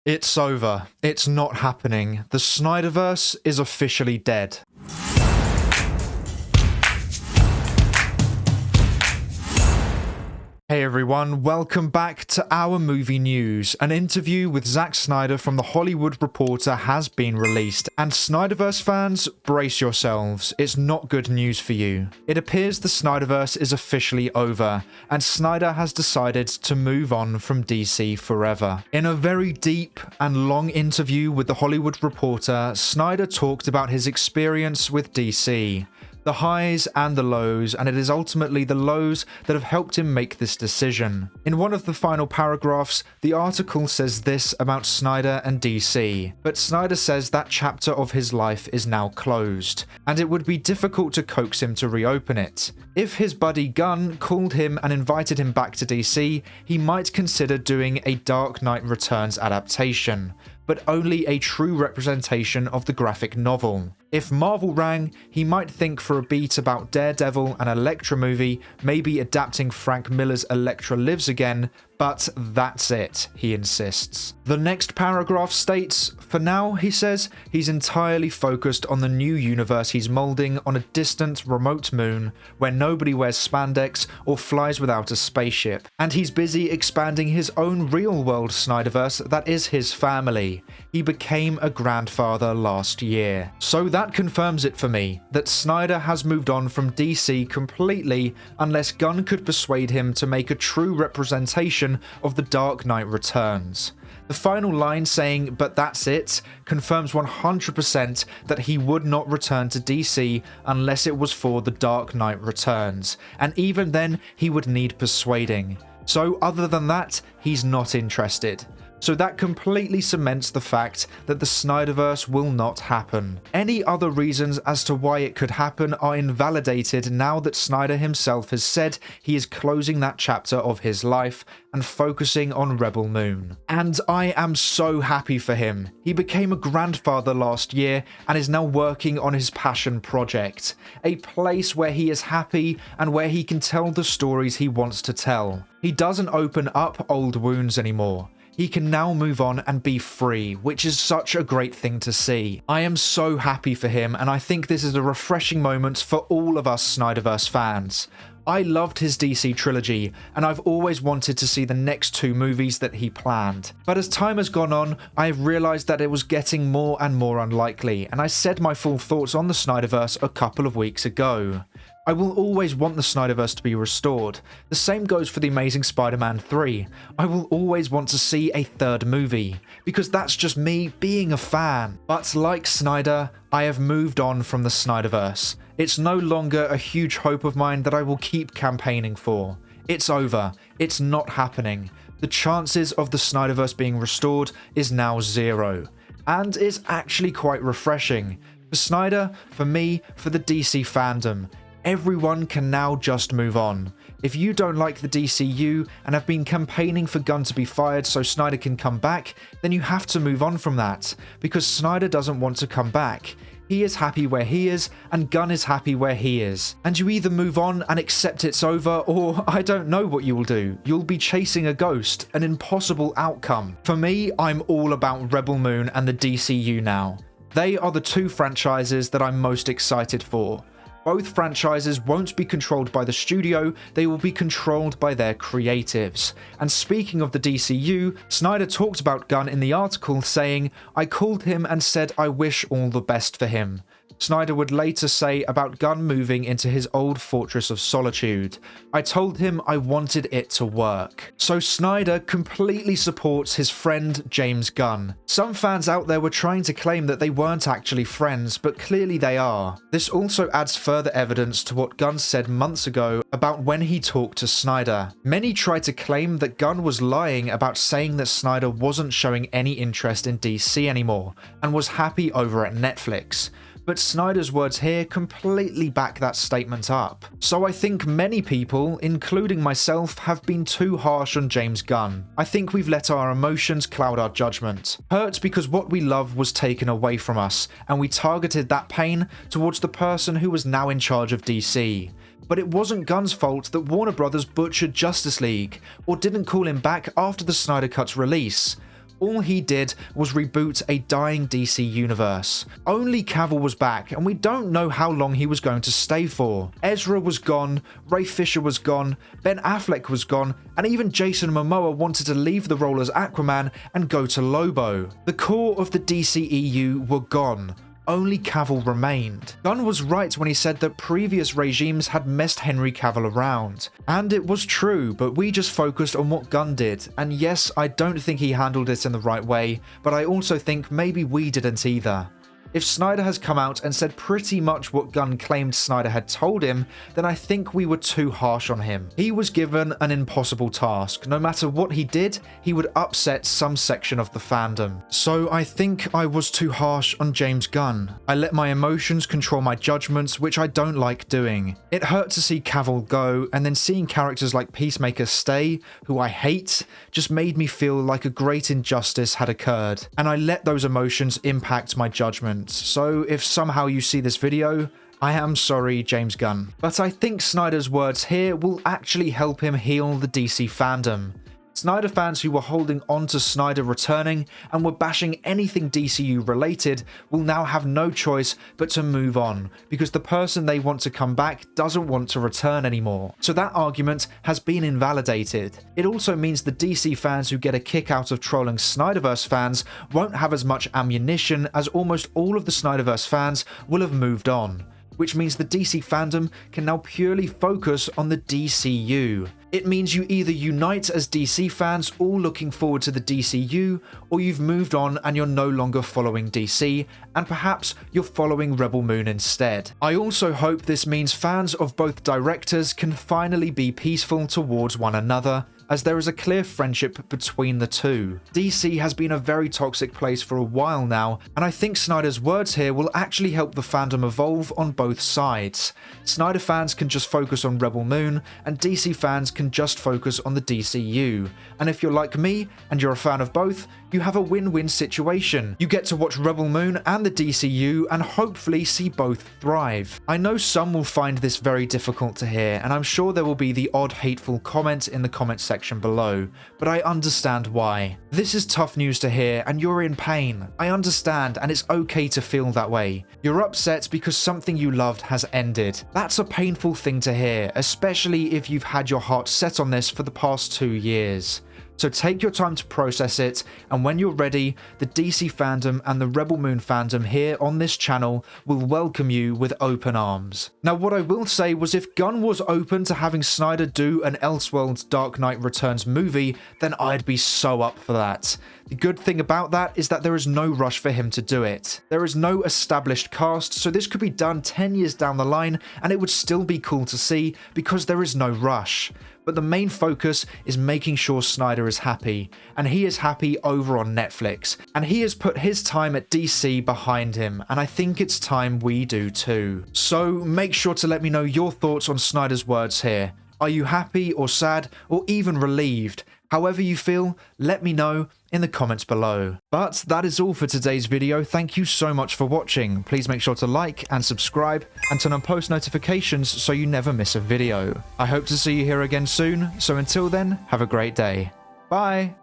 It's over. It's not happening. The SnyderVerse is officially dead. Hey everyone, welcome back to our movie news. An interview with Zack Snyder from The Hollywood Reporter has been released, and SnyderVerse fans, brace yourselves, it's not good news for you. It appears the SnyderVerse is officially over, and Snyder has decided to move on from DC forever. In a very deep and long interview with The Hollywood Reporter, Snyder talked about his experience with DC. The highs and the lows, and it is ultimately the lows that have helped him make this decision. In one of the final paragraphs, the article says this about Snyder and DC, but Snyder says that chapter of his life is now closed, and it would be difficult to coax him to reopen it. If his buddy Gunn called him and invited him back to DC, he might consider doing a Dark Knight Returns adaptation, but only a true representation of the graphic novel. If Marvel rang, he might think for a beat about Daredevil and Elektra movie, maybe adapting Frank Miller's Elektra Lives Again, but that's it, he insists. The next paragraph states, for now, he says, he's entirely focused on the new universe he's molding on a distant, remote moon where nobody wears spandex or flies without a spaceship, and he's busy expanding his own real-world Snyderverse that is his family. He became a grandfather last year. So that confirms it for me, that Snyder has moved on from DC completely unless Gunn could persuade him to make a true representation of The Dark Knight Returns. The final line saying, but that's it, confirms 100% that he would not return to DC unless it was for The Dark Knight Returns, and even then he would need persuading. So other than that, he's not interested. So that completely cements the fact that the Snyderverse will not happen. Any other reasons as to why it could happen are invalidated now that Snyder himself has said he is closing that chapter of his life and focusing on Rebel Moon. And I am so happy for him. He became a grandfather last year and is now working on his passion project, a place where he is happy and where he can tell the stories he wants to tell. He doesn't open up old wounds anymore. He can now move on and be free, which is such a great thing to see. I am so happy for him, and I think this is a refreshing moment for all of us Snyderverse fans. I loved his DC trilogy, and I've always wanted to see the next two movies that he planned. But as time has gone on, I've realised that it was getting more and more unlikely, and I said my full thoughts on the Snyderverse a couple of weeks ago. I will always want the Snyderverse to be restored. The same goes for The Amazing Spider-Man 3. I will always want to see a third movie, because that's just me being a fan. But like Snyder, I have moved on from the Snyderverse. It's no longer a huge hope of mine that I will keep campaigning for. It's over. It's not happening. The chances of the Snyderverse being restored is now zero. And it's actually quite refreshing. For Snyder, for me, for the DC fandom. Everyone can now just move on. If you don't like the DCU and have been campaigning for Gunn to be fired so Snyder can come back, then you have to move on from that, because Snyder doesn't want to come back. He is happy where he is, and Gunn is happy where he is. And you either move on and accept it's over, or I don't know what you will do. You'll be chasing a ghost, an impossible outcome. For me, I'm all about Rebel Moon and the DCU now. They are the two franchises that I'm most excited for. Both franchises won't be controlled by the studio, they will be controlled by their creatives. And speaking of the DCU, Snyder talked about Gunn in the article saying, I called him and said I wish all the best for him. Snyder would later say about Gunn moving into his old fortress of solitude. I told him I wanted it to work. So Snyder completely supports his friend James Gunn. Some fans out there were trying to claim that they weren't actually friends, but clearly they are. This also adds further evidence to what Gunn said months ago about when he talked to Snyder. Many tried to claim that Gunn was lying about saying that Snyder wasn't showing any interest in DC anymore, and was happy over at Netflix. But Snyder's words here completely back that statement up. So I think many people, including myself, have been too harsh on James Gunn. I think we've let our emotions cloud our judgment. Hurt because what we love was taken away from us, and we targeted that pain towards the person who was now in charge of DC. But it wasn't Gunn's fault that Warner Brothers butchered Justice League, or didn't call him back after the Snyder Cut's release. All he did was reboot a dying DC universe. Only Cavill was back, and we don't know how long he was going to stay for. Ezra was gone, Ray Fisher was gone, Ben Affleck was gone, and even Jason Momoa wanted to leave the role as Aquaman and go to Lobo. The core of the DCEU were gone. Only Cavill remained. Gunn was right when he said that previous regimes had messed Henry Cavill around. And it was true, but we just focused on what Gunn did. And yes, I don't think he handled it in the right way, but I also think maybe we didn't either. If Snyder has come out and said pretty much what Gunn claimed Snyder had told him, then I think we were too harsh on him. He was given an impossible task. No matter what he did, he would upset some section of the fandom. So I think I was too harsh on James Gunn. I let my emotions control my judgments, which I don't like doing. It hurt to see Cavill go, and then seeing characters like Peacemaker stay, who I hate, just made me feel like a great injustice had occurred. And I let those emotions impact my judgment. So if somehow you see this video, I am sorry, James Gunn. But I think Snyder's words here will actually help him heal the DC fandom. Snyder fans who were holding on to Snyder returning and were bashing anything DCU related will now have no choice but to move on, because the person they want to come back doesn't want to return anymore. So that argument has been invalidated. It also means the DC fans who get a kick out of trolling SnyderVerse fans won't have as much ammunition, as almost all of the SnyderVerse fans will have moved on, which means the DC fandom can now purely focus on the DCU. It means you either unite as DC fans all looking forward to the DCU, or you've moved on and you're no longer following DC, and perhaps you're following Rebel Moon instead. I also hope this means fans of both directors can finally be peaceful towards one another, as there is a clear friendship between the two. DC has been a very toxic place for a while now, and I think Snyder's words here will actually help the fandom evolve on both sides. Snyder fans can just focus on Rebel Moon, and DC fans can just focus on the DCU. And if you're like me, and you're a fan of both, you have a win-win situation. You get to watch Rebel Moon and the DCU, and hopefully see both thrive. I know some will find this very difficult to hear, and I'm sure there will be the odd hateful comment in the comment section below, but I understand why. This is tough news to hear, and you're in pain. I understand, and it's okay to feel that way. You're upset because something you loved has ended. That's a painful thing to hear, especially if you've had your heart set on this for the past 2 years. So take your time to process it, and when you're ready, the DC fandom and the Rebel Moon fandom here on this channel will welcome you with open arms. Now, what I will say was, if Gunn was open to having Snyder do an Elseworlds Dark Knight Returns movie, then I'd be so up for that. The good thing about that is that there is no rush for him to do it. There is no established cast, so this could be done 10 years down the line and it would still be cool to see because there is no rush. But the main focus is making sure Snyder is happy, and he is happy over on Netflix, and he has put his time at DC behind him, and I think it's time we do too. So make sure to let me know your thoughts on Snyder's words here. Are you happy or sad or even relieved? However you feel, let me know in the comments below. But that is all for today's video. Thank you so much for watching. Please make sure to like and subscribe and turn on post notifications so you never miss a video. I hope to see you here again soon, so until then, have a great day. Bye!